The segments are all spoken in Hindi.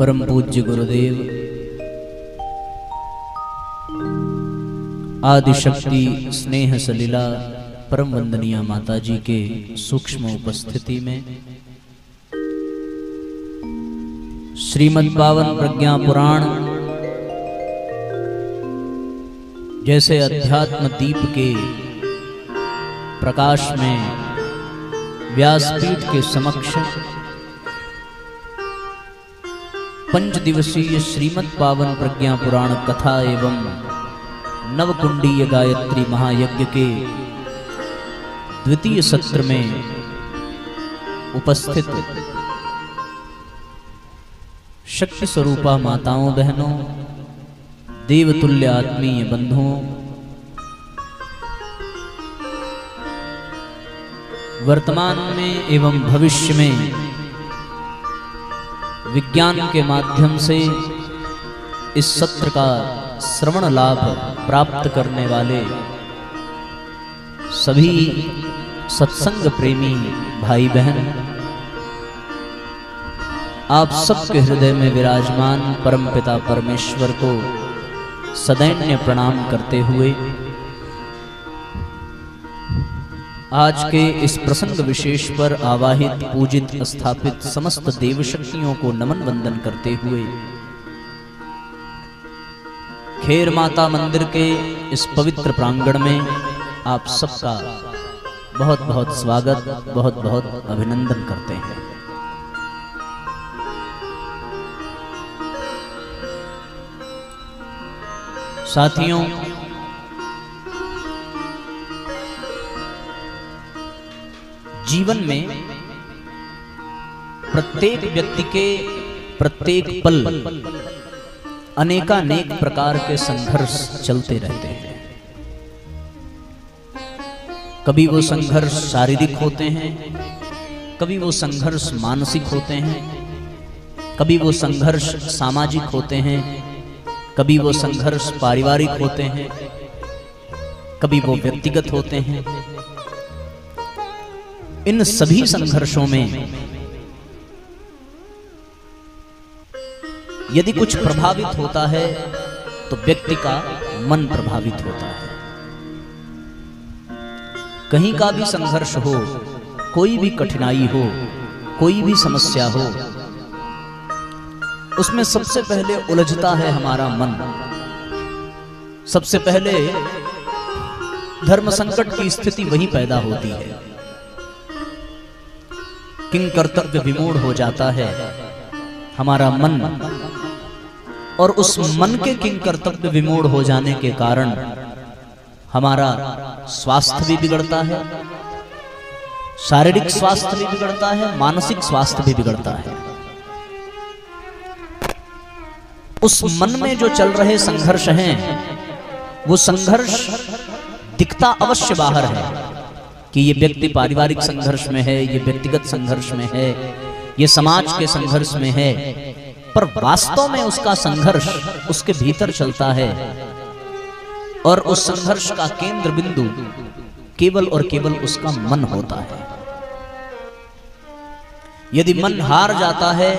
परम पूज्य गुरुदेव आदिशक्ति स्नेह सलीला परम वंदनीय माता जी के सूक्ष्म उपस्थिति में श्रीमद् पावन प्रज्ञा पुराण जैसे अध्यात्म दीप के प्रकाश में व्यासपीठ के समक्ष पंच दिवसीय श्रीमद् पावन प्रज्ञा पुराण कथा एवं नवकुंडीय गायत्री महायज्ञ के द्वितीय सत्र में उपस्थित शक्ति स्वरूपा माताओं बहनों, देवतुल्य आत्मीय बंधुओं, वर्तमान में एवं भविष्य में विज्ञान के माध्यम से इस सत्र का श्रवण लाभ प्राप्त करने वाले सभी सत्संग प्रेमी भाई बहन, आप सबके हृदय में विराजमान परमपिता परमेश्वर को सदैन्य प्रणाम करते हुए आज के इस प्रसंग विशेष पर आवाहित पूजित स्थापित समस्त देव शक्तियों को नमन वंदन करते हुए खेर माता मंदिर के इस पवित्र प्रांगण में आप सबका बहुत बहुत स्वागत, बहुत बहुत अभिनंदन करते हैं। साथियों, जीवन में प्रत्येक व्यक्ति के प्रत्येक पल अनेकानेक प्रकार के संघर्ष चलते रहते हैं। कभी वो संघर्ष शारीरिक होते हैं, कभी वो संघर्ष मानसिक होते हैं, कभी वो संघर्ष सामाजिक होते हैं, कभी वो संघर्ष पारिवारिक होते हैं, कभी वो व्यक्तिगत होते हैं। इन सभी संघर्षों में यदि कुछ प्रभावित होता है तो व्यक्ति का मन प्रभावित होता है। कहीं का भी संघर्ष हो, कोई भी कठिनाई हो, कोई भी समस्या हो, उसमें सबसे पहले उलझता है हमारा मन। सबसे पहले धर्म संकट की स्थिति वहीं पैदा होती है। किंग कर्तव्य विमूढ़ हो जाता है हमारा मन, और उस मन के किंग कर्तव्य विमूढ़ हो जाने के कारण हमारा स्वास्थ्य भी बिगड़ता है, शारीरिक स्वास्थ्य भी बिगड़ता है, मानसिक स्वास्थ्य भी बिगड़ता है। उस मन में जो चल रहे संघर्ष हैं, वो संघर्ष दिखता अवश्य बाहर है कि ये व्यक्ति पारिवारिक संघर्ष में है, ये व्यक्तिगत संघर्ष में है, ये समाज के संघर्ष में है, पर वास्तव में उसका संघर्ष उसके भीतर चलता है और उस संघर्ष का केंद्र बिंदु केवल और केवल उसका मन होता है। यदि मन हार जाता है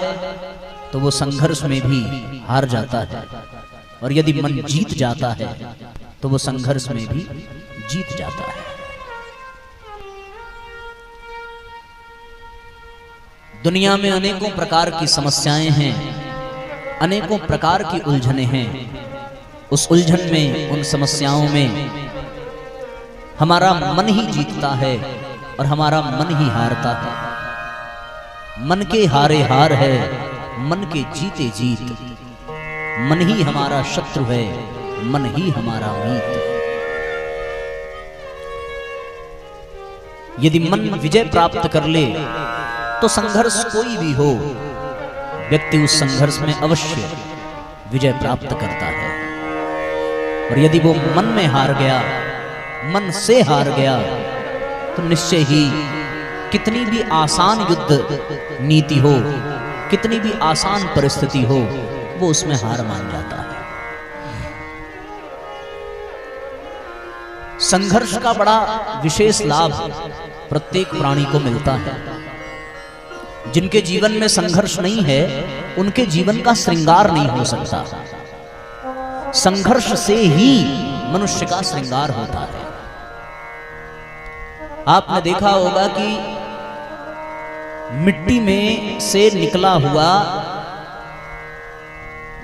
तो वो संघर्ष में भी हार जाता है, और यदि मन जीत जाता है तो वो संघर्ष में भी जीत जाता है। दुनिया में अनेकों प्रकार की समस्याएं हैं, अनेकों प्रकार की उलझनें हैं। उस उलझन में, उन समस्याओं में हमारा मन ही जीतता है और हमारा मन ही हारता है। मन के हारे हार है, मन के जीते जीत। मन ही हमारा शत्रु है, मन ही हमारा मीत। यदि मन विजय प्राप्त कर ले तो संघर्ष कोई भी हो, व्यक्ति उस संघर्ष में अवश्य विजय प्राप्त करता है। और यदि वो मन में हार गया, मन से हार गया, तो निश्चय ही कितनी भी आसान युद्ध नीति हो, कितनी भी आसान परिस्थिति हो, वो उसमें हार मान जाता है। संघर्ष का बड़ा विशेष लाभ प्रत्येक प्राणी को मिलता है। जिनके जीवन में संघर्ष नहीं है उनके जीवन का श्रृंगार नहीं हो सकता। संघर्ष से ही मनुष्य का श्रृंगार होता है। आपने देखा होगा कि मिट्टी में से निकला हुआ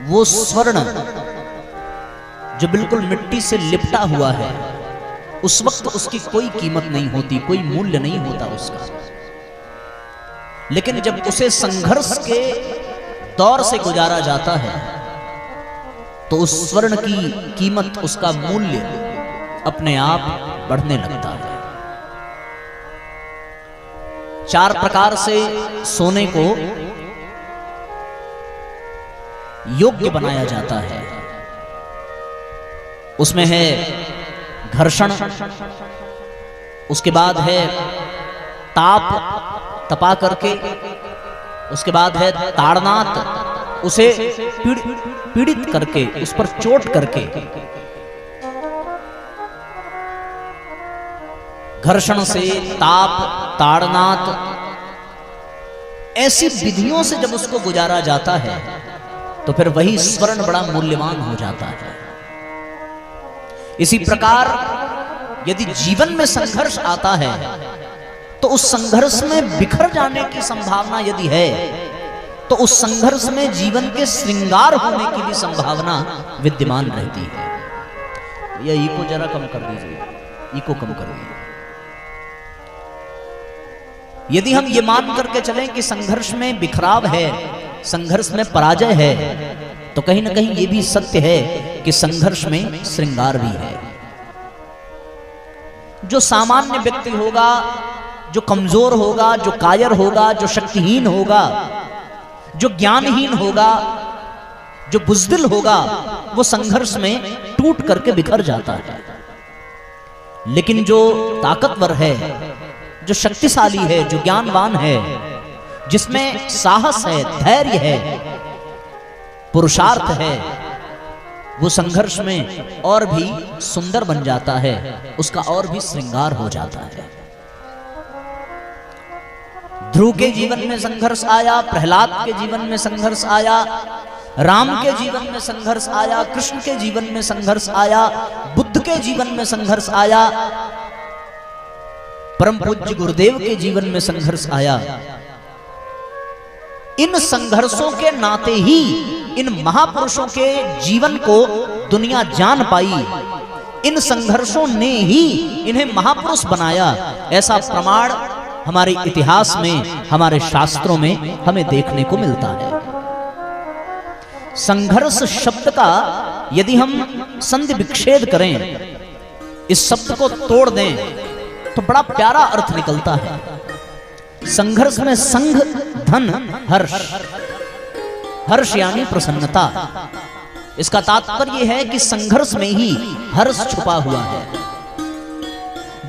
वो स्वर्ण जो बिल्कुल मिट्टी से लिपटा हुआ है, उस वक्त उसकी कोई कीमत नहीं होती, कोई मूल्य नहीं होता उसका। लेकिन जब उसे संघर्ष के दौर से गुजारा जाता है तो उस स्वर्ण की कीमत, उसका मूल्य अपने आप बढ़ने लगता है। 4 प्रकार से सोने को योग्य बनाया जाता है। उसमें है घर्षण, उसके बाद है ताप, तपा करके, उसके बाद है ताड़नात, उसे पीड़ित करके, उस पर चोट करके। घर्षण से, ताप, ताड़नात, ऐसी विधियों से जब उसको गुजारा जाता है तो फिर वही स्वर्ण बड़ा मूल्यवान हो जाता है। इसी प्रकार यदि जीवन में संघर्ष आता है तो उस संघर्ष में बिखर जाने की संभावना यदि है तो उस संघर्ष में जीवन के श्रृंगार होने की भी संभावना विद्यमान रहती है। यह इको जरा कम कर दीजिए, इको कम करिए। यदि हम ये मान करके चलें कि संघर्ष में बिखराव है, संघर्ष में पराजय है, तो कहीं ना कहीं ये भी सत्य है कि संघर्ष में श्रृंगार भी है। जो सामान्य व्यक्ति होगा, जो कमजोर होगा, जो कायर होगा, जो शक्तिहीन होगा, जो ज्ञानहीन होगा, जो बुज़दिल होगा, वो संघर्ष में टूट करके बिखर जाता है। लेकिन जो ताकतवर है, जो शक्तिशाली है, जो ज्ञानवान है, जिसमें साहस है, धैर्य है, पुरुषार्थ है, वो संघर्ष में और भी सुंदर बन जाता है, उसका और भी श्रृंगार हो जाता है। ध्रुव के जीवन में संघर्ष आया, प्रहलाद के जीवन में संघर्ष आया, राम के जीवन में संघर्ष आया, कृष्ण के जीवन में संघर्ष आया, बुद्ध के जीवन में संघर्ष आया, परम पूज्य गुरुदेव के जीवन में संघर्ष आया। इन संघर्षों के नाते ही इन महापुरुषों के जीवन को दुनिया जान पाई। इन संघर्षों ने ही इन्हें महापुरुष बनाया, ऐसा प्रमाण हमारे इतिहास में, हमारे शास्त्रों में हमें देखने को मिलता है। संघर्ष शब्द का यदि हम संधि विच्छेद करें, इस शब्द को तोड़ दें, तो बड़ा प्यारा अर्थ निकलता है। संघर्ष में संघ, धन, हर्ष। हर्ष यानी प्रसन्नता। इसका तात्पर्य है कि संघर्ष में ही हर्ष छुपा हुआ है।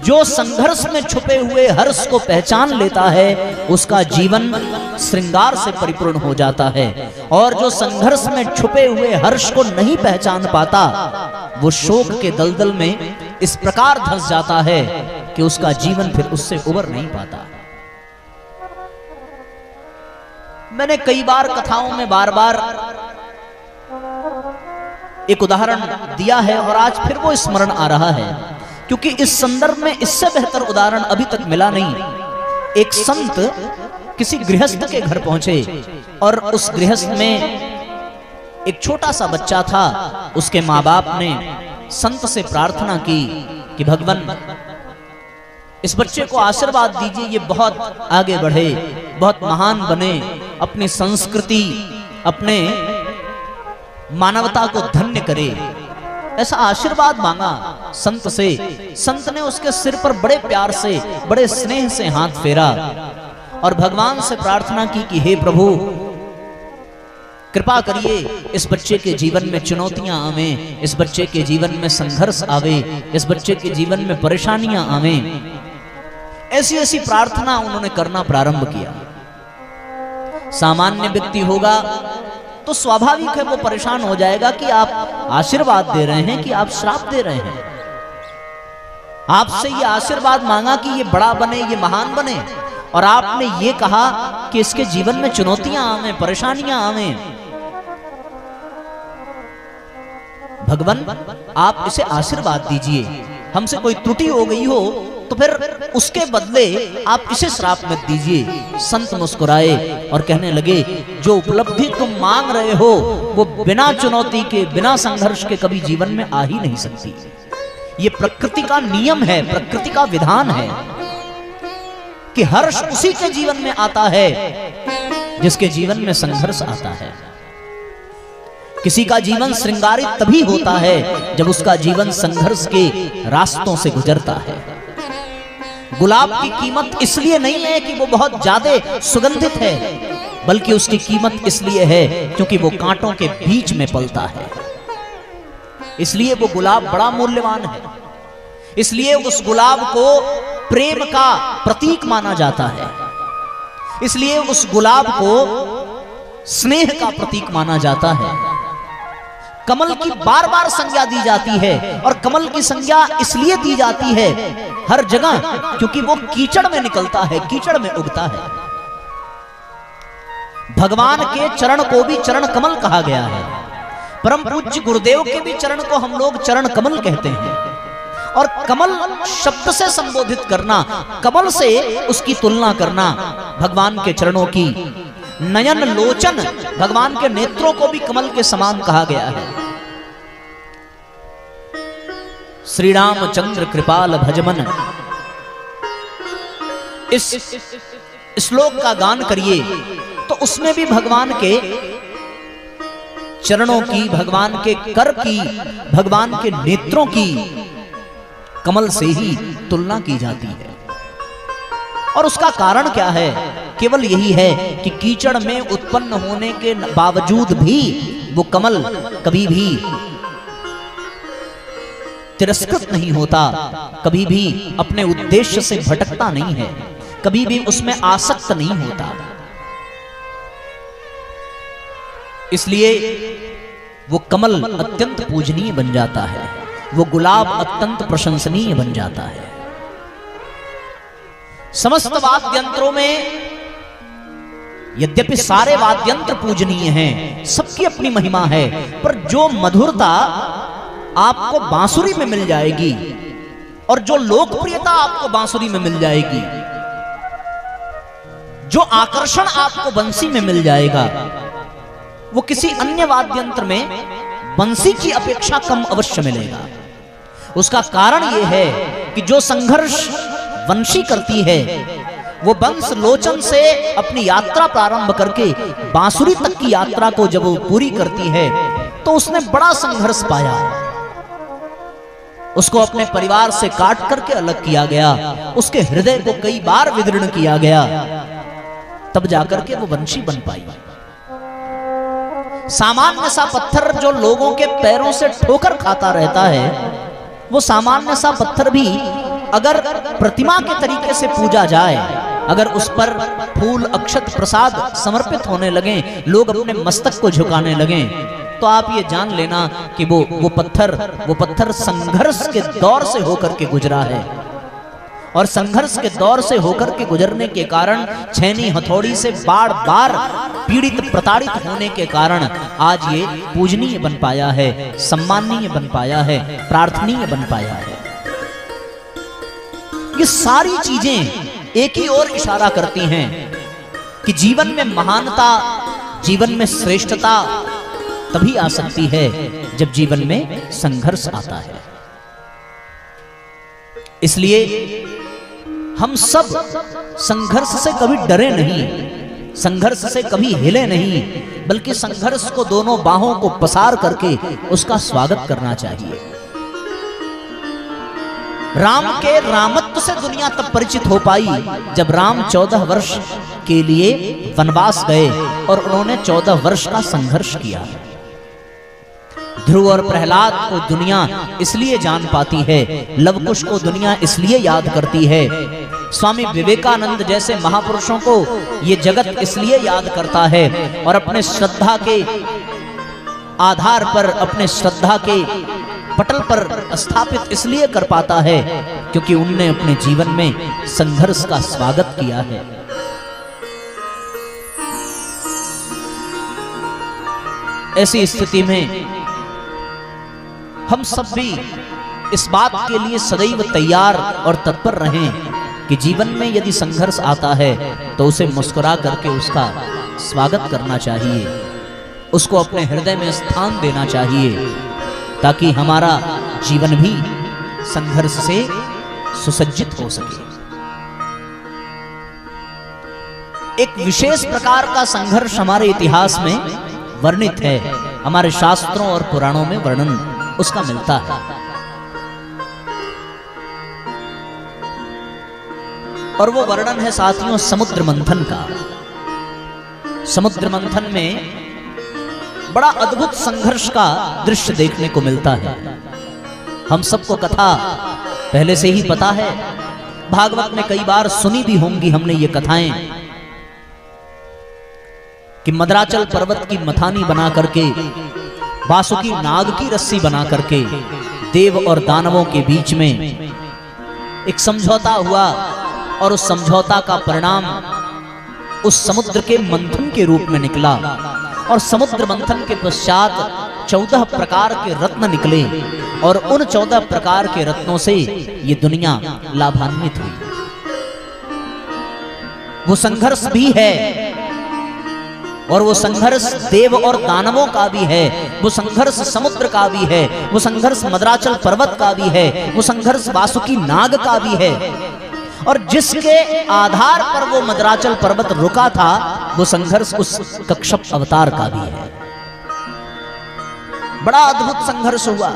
जो संघर्ष में छुपे हुए हर्ष को पहचान लेता है, उसका जीवन श्रृंगार से परिपूर्ण हो जाता है। और जो संघर्ष में छुपे हुए हर्ष को नहीं पहचान पाता, वो शोक के दलदल में इस प्रकार धंस जाता है कि उसका जीवन फिर उससे उबर नहीं पाता। मैंने कई बार कथाओं में बार बार एक उदाहरण दिया है और आज फिर वो स्मरण आ रहा है, क्योंकि इस संदर्भ में इससे बेहतर उदाहरण अभी तक मिला नहीं। एक संत किसी गृहस्थ के घर पहुंचे और उस गृहस्थ में एक छोटा सा बच्चा था। उसके माँ बाप ने संत से प्रार्थना की कि भगवान, इस बच्चे को आशीर्वाद दीजिए, ये बहुत आगे बढ़े, बहुत महान बने, अपनी संस्कृति, अपने मानवता को धन्य करे। ऐसा आशीर्वाद मांगा संत से। संत ने उसके सिर पर बड़े प्यार से, बड़े स्नेह से हाथ फेरा और भगवान से प्रार्थना की कि हे प्रभु, कृपा करिए, इस बच्चे के जीवन में चुनौतियां आवे, इस बच्चे के जीवन में संघर्ष आवे, इस बच्चे के जीवन में परेशानियां आवे। ऐसी ऐसी प्रार्थना उन्होंने करना प्रारंभ किया। सामान्य व्यक्ति होगा तो स्वाभाविक है वो परेशान हो जाएगा कि आप आशीर्वाद दे रहे हैं कि आप श्राप दे रहे हैं। आपसे ये आशीर्वाद मांगा कि ये बड़ा बने, ये महान बने, और आपने ये कहा कि इसके जीवन में चुनौतियां आवे, परेशानियां आवे। भगवान आप इसे आशीर्वाद दीजिए, हमसे कोई त्रुटि हो गई हो तो फिर उसके बदले आप इसे श्राप मत दीजिए। संत मुस्कुराए और कहने लगे, जो उपलब्धि तुम मांग रहे हो वो बिना चुनौती के, बिना संघर्ष के कभी जीवन में आ ही नहीं सकती। ये प्रकृति का नियम है, प्रकृति का विधान है कि हर्ष उसी के जीवन में आता है जिसके जीवन में संघर्ष आता है। किसी का जीवन श्रृंगारित तभी होता है जब उसका जीवन संघर्ष के रास्तों से गुजरता है। गुलाब की कीमत इसलिए नहीं है कि वो बहुत ज्यादा सुगंधित है, बल्कि उसकी कीमत इसलिए है क्योंकि वो कांटों के बीच में पलता है। इसलिए वो गुलाब बड़ा मूल्यवान है। इसलिए उस गुलाब को प्रेम का प्रतीक माना जाता है। इसलिए उस गुलाब को स्नेह का प्रतीक माना जाता है। कमल की बार बार संज्ञा दी जाती है, और कमल की संज्ञा इसलिए दी जाती है हर जगह क्योंकि वो कीचड़ में निकलता है, कीचड़ में उगता है। भगवान के चरण को भी चरण कमल कहा गया है। परम पूज्य गुरुदेव के भी चरण को हम लोग चरण कमल कहते हैं। और कमल शब्द से संबोधित करना, कमल से उसकी तुलना करना भगवान के चरणों की। नयन लोचन, भगवान के नेत्रों को भी कमल के समान कहा गया है। श्री रामचंद्र कृपाल भजमन, इस श्लोक का गान करिए तो उसमें भी भगवान के चरणों की, भगवान के कर की, भगवान के नेत्रों की कमल से ही तुलना की जाती है। और उसका कारण क्या है? केवल यही है कि कीचड़ में उत्पन्न होने के बावजूद भी वो कमल कभी भी तिरस्कृत नहीं होता, कभी भी अपने उद्देश्य से भटकता नहीं है, कभी भी उसमें आसक्त नहीं होता। इसलिए वो कमल अत्यंत पूजनीय बन जाता है, वो गुलाब अत्यंत प्रशंसनीय बन जाता है। समस्त वाद्यंत्रों में यद्यपि सारे वाद्यंत्र पूजनीय हैं, सबकी अपनी महिमा है, पर जो मधुरता आपको बांसुरी में मिल जाएगी और जो लोकप्रियता आपको बांसुरी में मिल जाएगी, जो आकर्षण आपको बंसी में मिल जाएगा, वो किसी अन्य वाद्यंत्र में बंसी की अपेक्षा कम अवश्य मिलेगा। उसका कारण यह है कि जो संघर्ष वंशी करती है वो बंस लोचन से अपनी यात्रा प्रारंभ करके बांसुरी तक की यात्रा को जब वो पूरी करती है तो उसने बड़ा संघर्ष पाया। उसको अपने परिवार से काट करके अलग किया गया, उसके हृदय को कई बार विदीर्ण किया गया, तब जाकर के वो वंशी बन पाई। सामान्य सा पत्थर जो लोगों के पैरों से ठोकर खाता रहता है, वो सामान्य सा पत्थर भी अगर प्रतिमा के तरीके से पूजा जाए, अगर उस पर फूल अक्षत प्रसाद समर्पित होने लगे, लोग अपने मस्तक को झुकाने लगे, तो आप ये जान लेना कि वो पत्थर संघर्ष के दौर से होकर के गुजरा है। और संघर्ष के दौर से होकर के गुजरने के कारण, छैनी हथौड़ी से बार बार पीड़ित प्रताड़ित होने के कारण आज ये पूजनीय बन पाया है, सम्माननीय बन पाया है, प्रार्थनीय बन पाया है। ये सारी चीजें एक ही ओर इशारा करती हैं कि जीवन में महानता, जीवन में श्रेष्ठता तभी आ सकती है जब जीवन में संघर्ष आता है। इसलिए हम सब संघर्ष से कभी डरे नहीं, संघर्ष से कभी हिले नहीं, बल्कि संघर्ष को दोनों बाहों को पसार करके उसका स्वागत करना चाहिए। राम के रामत्व से दुनिया तब परिचित हो पाई जब राम 14 वर्ष के लिए वनवास गए और उन्होंने 14 वर्ष का संघर्ष किया। ध्रुव और प्रहलाद को दुनिया इसलिए जान पाती है, लवकुश को दुनिया इसलिए याद करती है, स्वामी विवेकानंद जैसे महापुरुषों को ये जगत इसलिए याद करता है और अपने श्रद्धा के आधार पर, अपने श्रद्धा के पटल पर स्थापित इसलिए कर पाता है क्योंकि उनने अपने जीवन में संघर्ष का स्वागत किया है। ऐसी स्थिति में हम सब भी इस बात के लिए सदैव तैयार और तत्पर रहें कि जीवन में यदि संघर्ष आता है तो उसे मुस्कुरा करके उसका स्वागत करना चाहिए, उसको अपने हृदय में स्थान देना चाहिए, ताकि हमारा जीवन भी संघर्ष से सुसज्जित हो सके। एक विशेष प्रकार का संघर्ष हमारे इतिहास में वर्णित है, हमारे शास्त्रों और पुराणों में वर्णन उसका मिलता है। और वो वर्णन है साथियों समुद्र मंथन का। समुद्र मंथन में बड़ा अद्भुत संघर्ष का दृश्य देखने को मिलता है। हम सबको कथा पहले से ही पता है, भागवत में कई बार सुनी भी होंगी हमने ये कथाएं, कि मद्राचल पर्वत की मथानी बना करके, वासुकी नाग की रस्सी बना करके देव और दानवों के बीच में एक समझौता हुआ, और उस समझौता का परिणाम उस समुद्र के मंथन के रूप में निकला। और समुद्र मंथन के पश्चात 14 प्रकार के रत्न निकले, और उन 14 प्रकार के रत्नों से ये दुनिया लाभान्वित हुई। वो संघर्ष भी है, और वो संघर्ष देव और दानवों का भी है, वो संघर्ष समुद्र का भी है, वो संघर्ष मद्राचल पर्वत का भी है, वो संघर्ष वासुकी नाग का भी है, और जिसके आधार पर वो मद्राचल पर्वत रुका था वो संघर्ष उस कक्षप अवतार का भी है। बड़ा अद्भुत संघर्ष हुआ,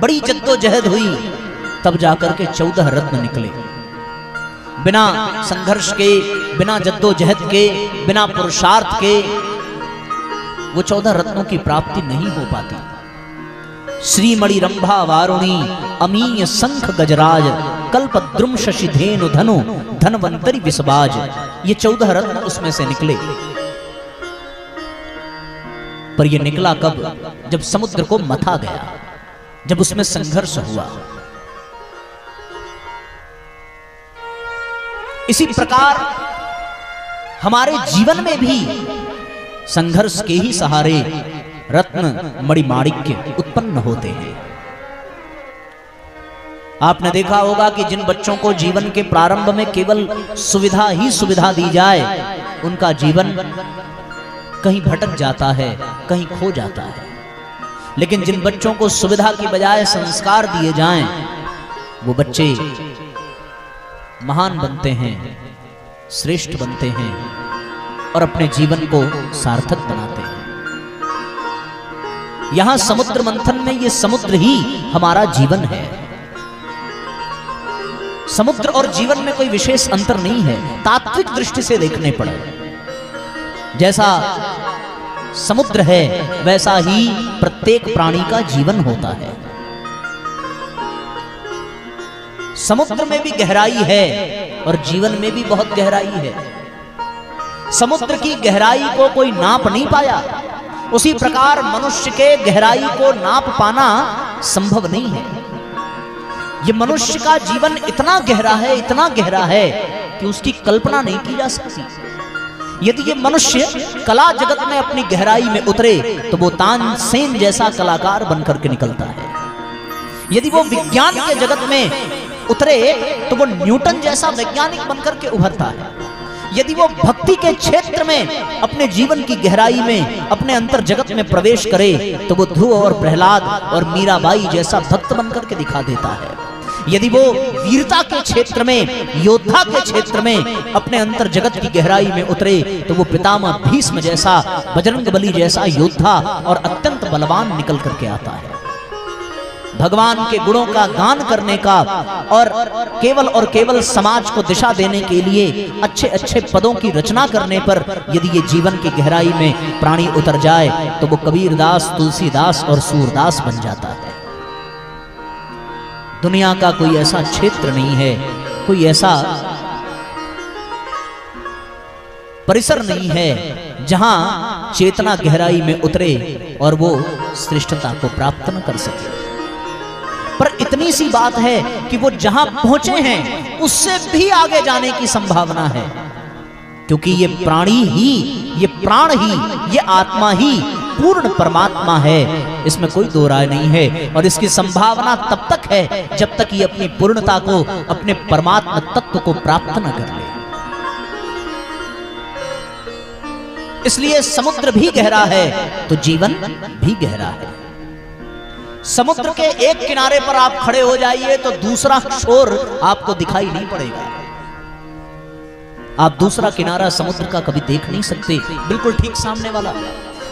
बड़ी जद्दोजहद हुई, तब जाकर के 14 रत्न निकले। बिना संघर्ष के, बिना जद्दोजहद के, बिना पुरुषार्थ के वो 14 रत्नों की प्राप्ति नहीं हो पाती। श्रीमणि रंभा वारुणी अमीय शंख गजराज कल्पद्रुम शशिधेनु धनु धनवंतरी विषबाज, ये 14 रत्न उसमें से निकले। पर ये निकला कब? जब समुद्र को मथा गया, जब उसमें संघर्ष हुआ। इसी प्रकार हमारे जीवन में भी संघर्ष के ही सहारे रत्न मणिमाणिक्य उत्पन्न होते हैं। आपने देखा होगा कि जिन बच्चों को जीवन के प्रारंभ में केवल सुविधा ही सुविधा दी जाए, उनका जीवन कहीं भटक जाता है, कहीं खो जाता है। लेकिन जिन बच्चों को सुविधा की बजाय संस्कार दिए जाएं, वो बच्चे महान बनते हैं, श्रेष्ठ बनते हैं और अपने जीवन को सार्थक बनाते हैं। यहां समुद्र मंथन में ये समुद्र ही हमारा जीवन है। समुद्र और जीवन में कोई विशेष अंतर नहीं है, तात्विक दृष्टि से देखने पड़े। जैसा समुद्र है वैसा ही प्रत्येक प्राणी का जीवन होता है। समुद्र में भी गहराई है और जीवन में भी बहुत गहराई है। समुद्र की गहराई को कोई नाप नहीं पाया, उसी प्रकार मनुष्य के गहराई को नाप पाना संभव नहीं है। ये मनुष्य का जीवन इतना गहरा है, इतना गहरा है कि उसकी कल्पना नहीं की जा सकती। यदि ये मनुष्य कला जगत में अपनी गहराई में उतरे तो वो तानसेन जैसा कलाकार बनकर के निकलता है। यदि वो विज्ञान के जगत में उतरे तो वो न्यूटन जैसा वैज्ञानिक बनकर के उभरता है। यदि वो भक्ति के क्षेत्र में अपने जीवन की गहराई में अपने अंतर जगत में प्रवेश करे तो वो ध्रुव और प्रहलाद और मीराबाई जैसा भक्त बनकर के दिखा देता है। यदि वो वीरता के क्षेत्र में, योद्धा के क्षेत्र में अपने अंतर जगत की गहराई में उतरे तो वो पितामह भीष्म जैसा, बजरंगबली जैसा योद्धा और अत्यंत बलवान निकल करके आता है। भगवान के गुणों का गान करने का और केवल समाज को दिशा देने के लिए अच्छे अच्छे पदों की रचना करने पर यदि ये जीवन की गहराई में प्राणी उतर जाए तो वो कबीरदास, तुलसीदास और सूरदास बन जाता है। दुनिया का कोई ऐसा क्षेत्र नहीं है, कोई ऐसा परिसर नहीं है जहां चेतना गहराई में उतरे और वो श्रेष्ठता को प्राप्त न कर सके। पर इतनी सी बात है कि वो जहां पहुंचे हैं उससे भी आगे जाने की संभावना है, क्योंकि ये प्राणी ही, ये प्राण ही, ये आत्मा ही पूर्ण परमात्मा है, इसमें कोई दो राय नहीं है। और इसकी संभावना तब तक है जब तक ये अपनी पूर्णता को, अपने परमात्मा तत्व को प्राप्त न कर ले। इसलिए समुद्र भी गहरा है तो जीवन भी गहरा है। समुद्र के एक किनारे पर आप खड़े हो जाइए तो दूसरा छोर आपको दिखाई नहीं पड़ेगा। आप दूसरा किनारा समुद्र का कभी देख नहीं सकते, बिल्कुल ठीक सामने वाला।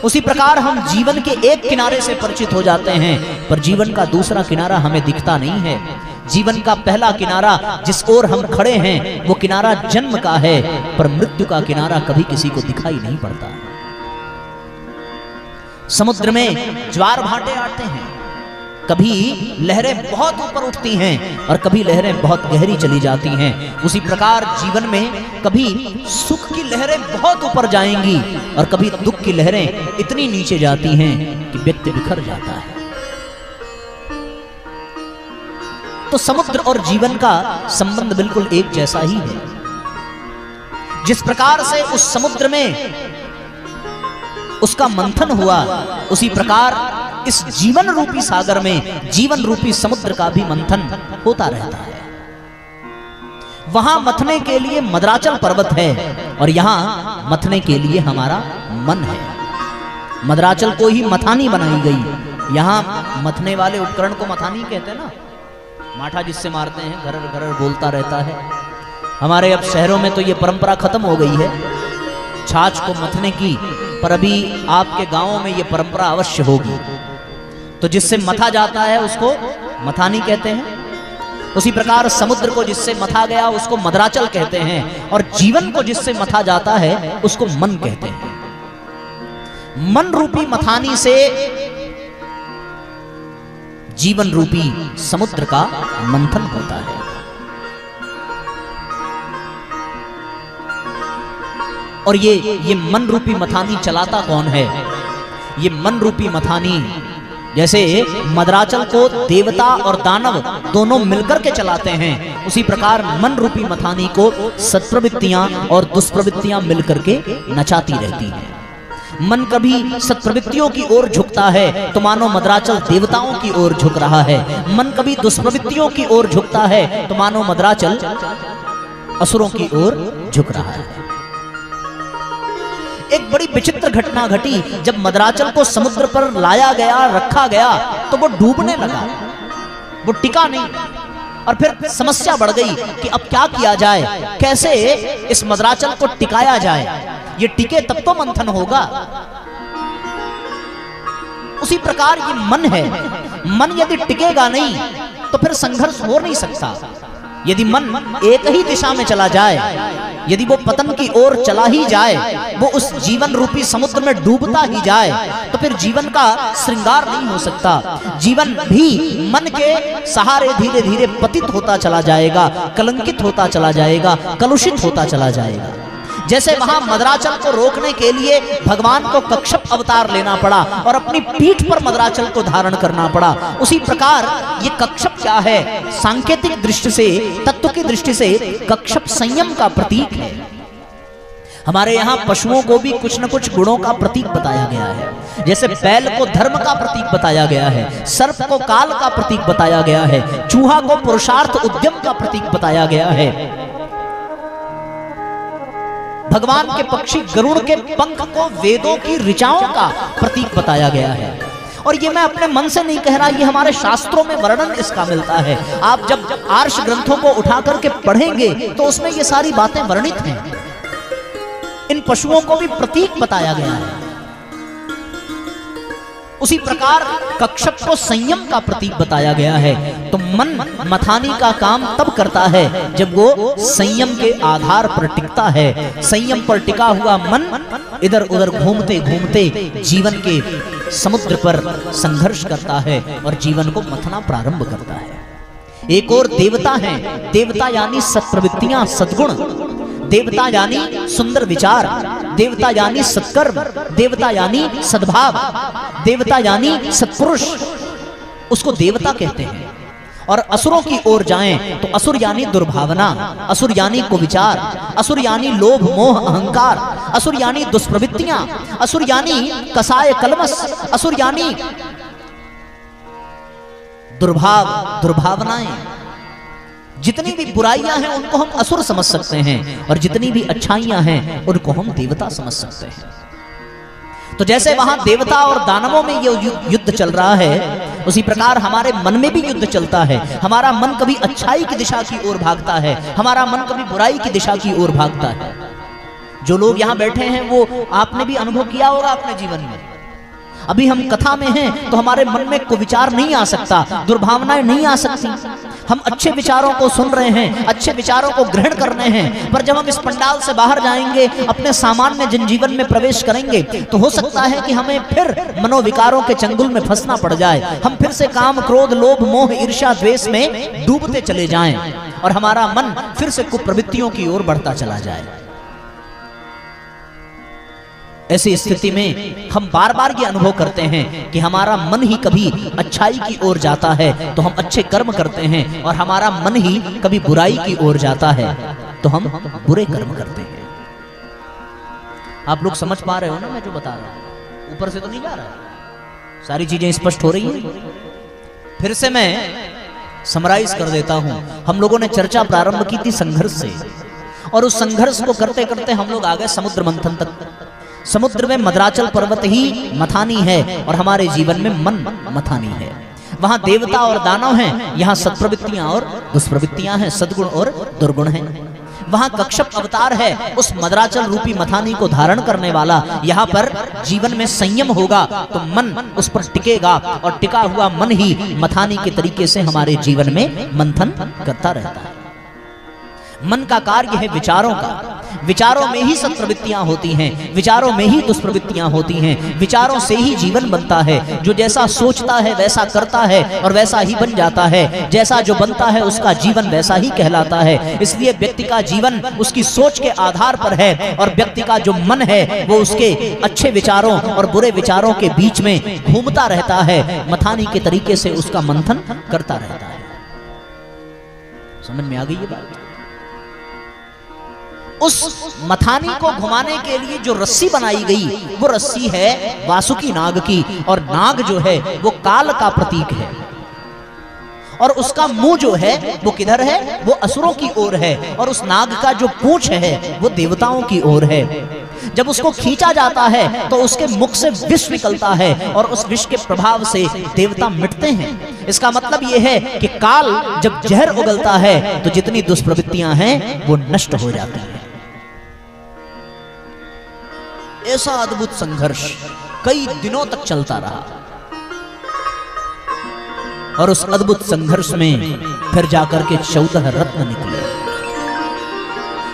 उसी प्रकार हम जीवन के एक किनारे से परिचित हो जाते हैं, पर जीवन का दूसरा किनारा हमें दिखता नहीं है। जीवन का पहला किनारा जिस ओर हम खड़े हैं वो किनारा जन्म का है, पर मृत्यु का किनारा कभी किसी को दिखाई नहीं पड़ता। समुद्र में ज्वार भाटे आते हैं, कभी लहरें बहुत ऊपर उठती हैं और कभी लहरें बहुत गहरी चली जाती हैं। उसी प्रकार जीवन में कभी सुख की लहरें बहुत ऊपर जाएंगी और कभी दुख की लहरें इतनी नीचे जाती हैं कि व्यक्ति बिखर जाता है। तो समुद्र और जीवन का संबंध बिल्कुल एक जैसा ही है। जिस प्रकार से उस समुद्र में उसका मंथन हुआ, उसी प्रकार इस जीवन रूपी सागर में, जीवन रूपी समुद्र का भी मंथन होता रहता है। वहां मथने के लिए मद्राचल पर्वत है और यहां मथने के लिए हमारा मन है। मद्राचल को ही मथानी बनाई गई। यहां मथने वाले उपकरण को मथानी कहते हैं ना, माठा जिससे मारते हैं, घरर घरर बोलता रहता है। हमारे अब शहरों में तो ये परंपरा खत्म हो गई है छाछ को मथने की, पर अभी आपके गांवों में ये परंपरा अवश्य होगी। तो जिससे मथा जाता है उसको मथानी कहते हैं। उसी प्रकार समुद्र को जिससे मथा गया उसको मद्राचल कहते हैं, और जीवन को जिससे मथा जाता है उसको मन कहते हैं। मन रूपी मथानी से जीवन रूपी समुद्र का मंथन होता है। और ये मन रूपी मथानी चलाता कौन है? ये मन रूपी मथानी जैसे मद्राचल को देवता और दानव दोनों मिलकर के चलाते हैं, उसी प्रकार मन रूपी मथानी को सत्प्रवृत्तियां और दुष्प्रवृत्तियां मिलकर के नचाती रहती हैं। मन कभी सत्प्रवृत्तियों की ओर झुकता है तो मानो मद्राचल देवताओं की ओर झुक रहा है। मन कभी दुष्प्रवृत्तियों की ओर झुकता है तो मानो मद्राचल असुरों की ओर झुक रहा है। एक बड़ी विचित्र घटना घटी। जब मद्राचल को समुद्र पर लाया गया, रखा गया, तो वो डूबने लगा, वो टिका नहीं। और फिर समस्या बढ़ गई कि अब क्या किया जाए, कैसे इस मद्राचल को टिकाया जाए। ये टिके तब तो मंथन होगा। उसी प्रकार ये मन है। मन यदि टिकेगा नहीं तो फिर संघर्ष हो नहीं सकता। यदि मन एक ही दिशा में चला जाए, यदि वो पतन की ओर चला ही जाए, वो उस जीवन रूपी समुद्र में डूबता ही जाए, तो फिर जीवन का श्रृंगार नहीं हो सकता। जीवन भी मन के सहारे धीरे धीरे पतित होता चला जाएगा, कलंकित होता चला जाएगा, कलुषित होता चला जाएगा। जैसे वहां मद्राचल को रोकने के लिए भगवान को कच्छप अवतार लेना पड़ा और अपनी पीठ पर मद्राचल को धारण करना पड़ा, उसी प्रकार ये कच्छप क्या है? सांकेतिक दृष्टि से, तत्व की दृष्टि से कच्छप संयम का प्रतीक है। हमारे यहाँ पशुओं को भी कुछ न कुछ गुणों का प्रतीक बताया गया है। जैसे बैल को धर्म का प्रतीक बताया गया है, सर्प को काल का प्रतीक बताया गया है, चूहा को पुरुषार्थ उद्यम का प्रतीक बताया गया है। भगवान के पक्षी गरुड़ के पंख को वेदों की ऋचाओं का प्रतीक बताया गया है। और ये मैं अपने मन से नहीं कह रहा, ये हमारे शास्त्रों में वर्णन इसका मिलता है। आप जब आर्ष ग्रंथों को उठा करके पढ़ेंगे तो उसमें ये सारी बातें वर्णित हैं। इन पशुओं को भी प्रतीक बताया गया है। उसी प्रकार कच्छप को संयम का प्रतीक बताया गया है। तो मन मथानी का काम तब करता है जब वो संयम के आधार पर टिकता है। संयम पर टिका हुआ मन इधर उधर घूमते घूमते जीवन के समुद्र पर संघर्ष करता है और जीवन को मथना प्रारंभ करता है। एक और देवता है। देवता यानी सत्प्रवृत्तियां, सद्गुण। देवता यानी सुंदर विचार, देवता यानी सत्कर्म, देवता यानी सद्भाव, देवता यानी सत्पुरुष, उसको देवता कहते हैं। और असुरों की ओर जाएं तो असुर यानी दुर्भावना, असुर यानी कुविचार, असुर यानी लोभ मोह अहंकार, असुर यानी दुष्प्रवृत्तियां, असुर यानी कसाय कलमस, असुर यानी दुर्भाव दुर्भावनाएं। जितनी भी बुराइयां हैं उनको हम असुर समझ सकते हैं और जितनी भी अच्छाइयां हैं उनको हम देवता समझ सकते हैं। तो जैसे वहां देवता और दानवों में ये युद्ध चल रहा है, उसी प्रकार हमारे मन में भी युद्ध चलता है। हमारा मन कभी अच्छाई की दिशा की ओर भागता है, हमारा मन कभी बुराई की दिशा की ओर भागता है। जो लोग यहाँ बैठे हैं वो आपने भी अनुभव किया होगा अपने जीवन में। अभी हम कथा में हैं तो हमारे मन में कोई विचार नहीं आ सकता, दुर्भावनाएं नहीं आ सकती। हम अच्छे विचारों को सुन रहे हैं, अच्छे विचारों को ग्रहण कर रहे हैं, पर जब हम इस पंडाल से बाहर जाएंगे, अपने सामान्य जनजीवन में प्रवेश करेंगे, तो हो सकता है कि हमें फिर मनोविकारों के चंगुल में फंसना पड़ जाए। हम फिर से काम क्रोध लोभ मोह ईर्ष्या द्वेष में डूबते चले जाएं और हमारा मन फिर से कुप्रवृत्तियों की ओर बढ़ता चला जाए। ऐसी स्थिति में हम बार बार ये अनुभव करते हैं कि हमारा मन ही कभी अच्छाई की ओर जाता है तो हम अच्छे कर्म करते हैं, और हमारा मन ही कभी बुराई की ओर जाता है तो हम बुरे कर्म करते हैं। आप लोग समझ पा रहे हो ना मैं जो बता रहा हूं? ऊपर से तो नहीं जा रहा, सारी चीजें स्पष्ट हो रही हैं। फिर से मैं समराइज कर देता हूं। हम लोगों ने चर्चा प्रारंभ की थी संघर्ष से, और उस संघर्ष को करते करते हम लोग आ गए समुद्र मंथन तक। समुद्र में मद्राचल पर्वत ही मथानी है और हमारे जीवन में मन मथानी है। वहां देवता और दानव हैं, यहाँ सत्प्रवृत्तियां और दुष्प्रवृत्तियां हैं, सद्गुण और दुर्गुण हैं। वहां कक्षप अवतार है, उस मद्राचल रूपी मथानी को धारण करने वाला। यहाँ पर जीवन में संयम होगा तो मन उस पर टिकेगा, और टिका हुआ मन ही मथानी के तरीके से हमारे जीवन में मंथन करता रहता है। मन का कार्य है विचारों का। विचारों में ही सत्प्रवृत्तियां होती हैं, विचारों में ही दुष्प्रवृत्तियां होती हैं। विचारों से ही जीवन बनता है। जो जैसा सोचता है वैसा करता है और वैसा ही बन जाता है। जैसा जो बनता है उसका जीवन वैसा ही कहलाता है। इसलिए व्यक्ति का जीवन उसकी सोच के आधार पर है, और व्यक्ति का जो मन है वो उसके अच्छे विचारों और बुरे विचारों के बीच में घूमता रहता है, मथानी के तरीके से उसका मंथन करता रहता है। समझ में आ गई ये बात? उस मथानी को घुमाने के लिए जो रस्सी बनाई गई वो रस्सी है वासुकी नाग की, और नाग जो है वो काल का प्रतीक है, और उसका मुंह जो है वो किधर है? वो असुरों की ओर है, और उस नाग का जो पूंछ है वो देवताओं की ओर है। जब उसको खींचा जाता है तो उसके मुख से विष निकलता है, और उस विष के प्रभाव से देवता मिटते हैं। इसका मतलब यह है कि काल जब जहर उगलता है तो जितनी दुष्प्रवृत्तियां हैं वो नष्ट हो जाती हैं। ऐसा अद्भुत संघर्ष कई दिनों तक चलता रहा, और उस अद्भुत संघर्ष में फिर जाकर के 14 रत्न निकले।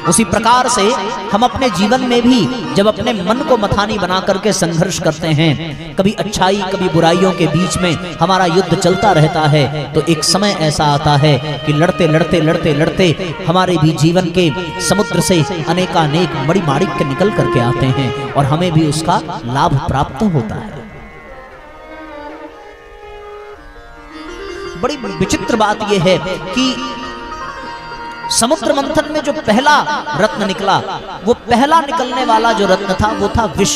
उसी प्रकार से हम अपने जीवन में भी जब अपने मन को मथानी बना करके संघर्ष करते हैं, कभी अच्छाई कभी बुराइयों के बीच में हमारा युद्ध चलता रहता है, तो एक समय ऐसा आता है कि लड़ते लड़ते लड़ते लड़ते हमारे भी जीवन के समुद्र से अनेकानेक मणिमाणिक्य निकल करके आते हैं, और हमें भी उसका लाभ प्राप्त होता है। बड़ी विचित्र बात यह है कि समुद्र मंथन में जो पहला रत्न निकला, वो पहला निकलने वाला जो रत्न था वो था विष।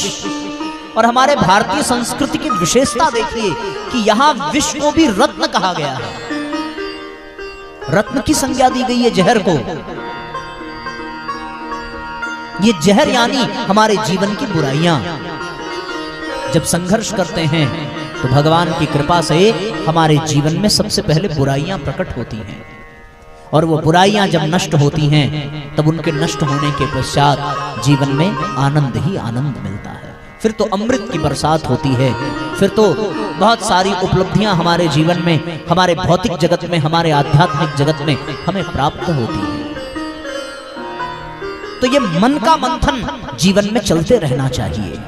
और हमारे भारतीय संस्कृति की विशेषता देखिए कि यहाँ विष को भी रत्न कहा गया है। रत्न की संज्ञा दी गई है जहर को। ये जहर यानी हमारे जीवन की बुराइयां। जब संघर्ष करते हैं तो भगवान की कृपा से हमारे जीवन में सबसे पहले बुराइयां प्रकट होती हैं, और वो बुराइयां जब नष्ट होती हैं तब उनके नष्ट होने के पश्चात जीवन में आनंद ही आनंद मिलता है। फिर तो अमृत की बरसात होती है, फिर तो बहुत सारी उपलब्धियां हमारे जीवन में, हमारे भौतिक जगत में, हमारे आध्यात्मिक जगत में हमें प्राप्त होती है। तो ये मन का मंथन जीवन में चलते रहना चाहिए।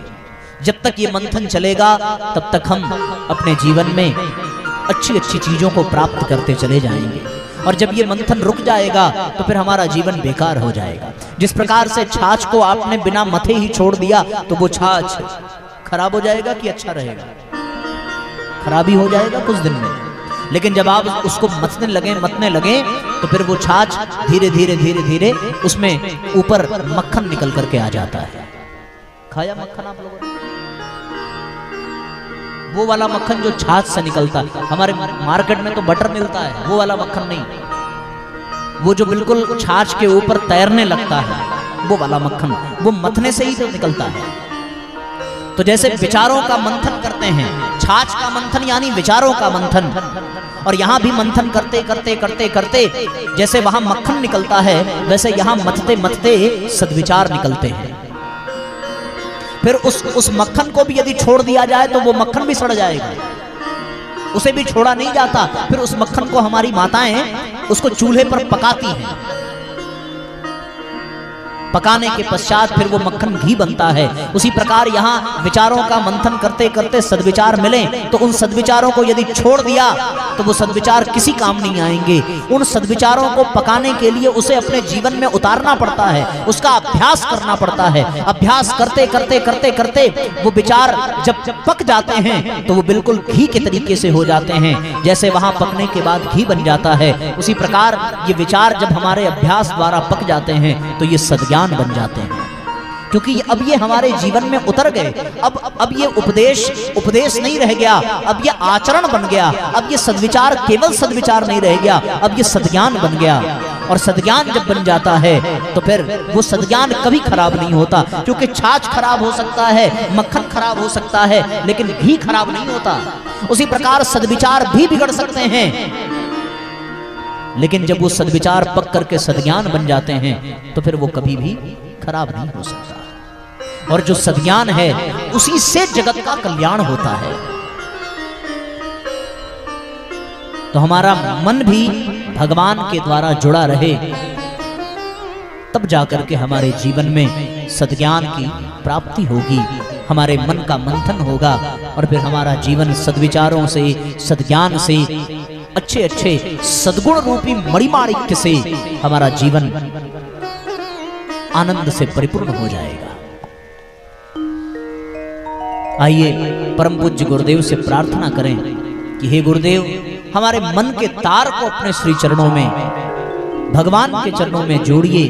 जब तक ये मंथन चलेगा तब तक हम अपने जीवन में अच्छी अच्छी चीजों को प्राप्त करते चले जाएंगे, और जब ये मंथन रुक जाएगा तो फिर हमारा जीवन बेकार हो जाएगा। जिस प्रकार से छाछ को आपने बिना मथे ही छोड़ दिया तो वो छाछ खराब हो जाएगा कि अच्छा रहेगा? खराबी हो जाएगा कुछ दिन में। लेकिन जब आप उसको मतने लगे तो फिर वो छाछ धीरे धीरे धीरे धीरे उसमें ऊपर मक्खन निकल करके आ जाता है। खाया मक्खन आप लोगों ने? वो वाला मक्खन जो छाछ से निकलता है। हमारे मार्केट में तो बटर मिलता है, वो वाला मक्खन नहीं, वो जो बिल्कुल छाछ के ऊपर तैरने लगता है वो वाला मक्खन, वो मथने से ही तो निकलता है। तो जैसे विचारों का मंथन करते हैं, छाछ का मंथन यानी विचारों का मंथन, और यहां भी मंथन करते करते करते करते जैसे वहां मक्खन निकलता है, वैसे यहां मथते मथते सद्विचार निकलते हैं। फिर उस मक्खन को भी यदि छोड़ दिया जाए तो वो मक्खन भी सड़ जाएगा, उसे भी छोड़ा नहीं जाता। फिर उस मक्खन को हमारी माताएं उसको चूल्हे पर पकाती हैं, पकाने के पश्चात फिर वो मक्खन घी बनता है। उसी प्रकार यहाँ विचारों का मंथन करते करते सद्विचार मिले तो उन सद्विचारों को यदि छोड़ दिया तो वो सद्विचार किसी काम नहीं आएंगे। उन सद्विचारों को पकाने के लिए उसे अपने जीवन में उतारना पड़ता है, उसका अभ्यास करना पड़ता है। अभ्यास करते करते करते करते वो विचार जब पक जाते हैं तो वो बिल्कुल घी के तरीके से हो जाते हैं, जैसे वहां पकने के बाद घी बन जाता है। उसी प्रकार ये विचार जब हमारे अभ्यास द्वारा पक जाते हैं तो ये सद्ज्ञान बन जाते हैं, क्योंकि अब ये हमारे जीवन में उतर गए। अब ये उपदेश नहीं रह गया, अब ये आचरण बन गया। अब ये सद्विचार केवल सद्विचार नहीं रह गया, अब ये सद्ज्ञान बन गया। और सद्ज्ञान जब बन जाता है तो फिर वो सद्ज्ञान कभी खराब नहीं होता, क्योंकि छाछ खराब हो सकता है, मक्खन खराब हो सकता है, लेकिन घी खराब नहीं होता। उसी प्रकार सद्विचार भी बिगड़ सकते हैं, लेकिन जब वो सद्विचार पक करके सद्ज्ञान बन जाते हैं तो फिर वो कभी भी खराब नहीं हो सकता। और जो सद्ज्ञान है उसी से जगत का कल्याण होता है। तो हमारा मन भी भगवान के द्वारा जुड़ा रहे, तब जाकर के हमारे जीवन में सद्ज्ञान की प्राप्ति होगी, हमारे मन का मंथन होगा और फिर हमारा जीवन सद्विचारों से, सद्ज्ञान से, अच्छे अच्छे सद्गुण रूपी मणिमाणिक्य से हमारा जीवन आनंद से परिपूर्ण हो जाएगा। आइए परम पूज्य गुरुदेव से प्रार्थना करें कि हे गुरुदेव, हमारे मन के तार को अपने श्री चरणों में, भगवान के चरणों में जोड़िए।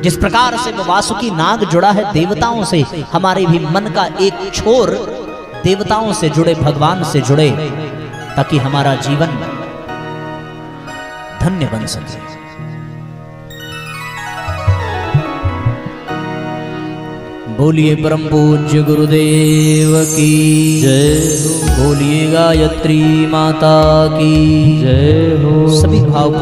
जिस प्रकार से वासुकी नाग जुड़ा है देवताओं से, हमारे भी मन का एक छोर देवताओं से जुड़े, भगवान से जुड़े, ताकि हमारा जीवन धन्य बन सके। बोलिए परम पूज्य गुरुदेव की जय हो, बोलिए गायत्री माता की जय हो। सभी भाव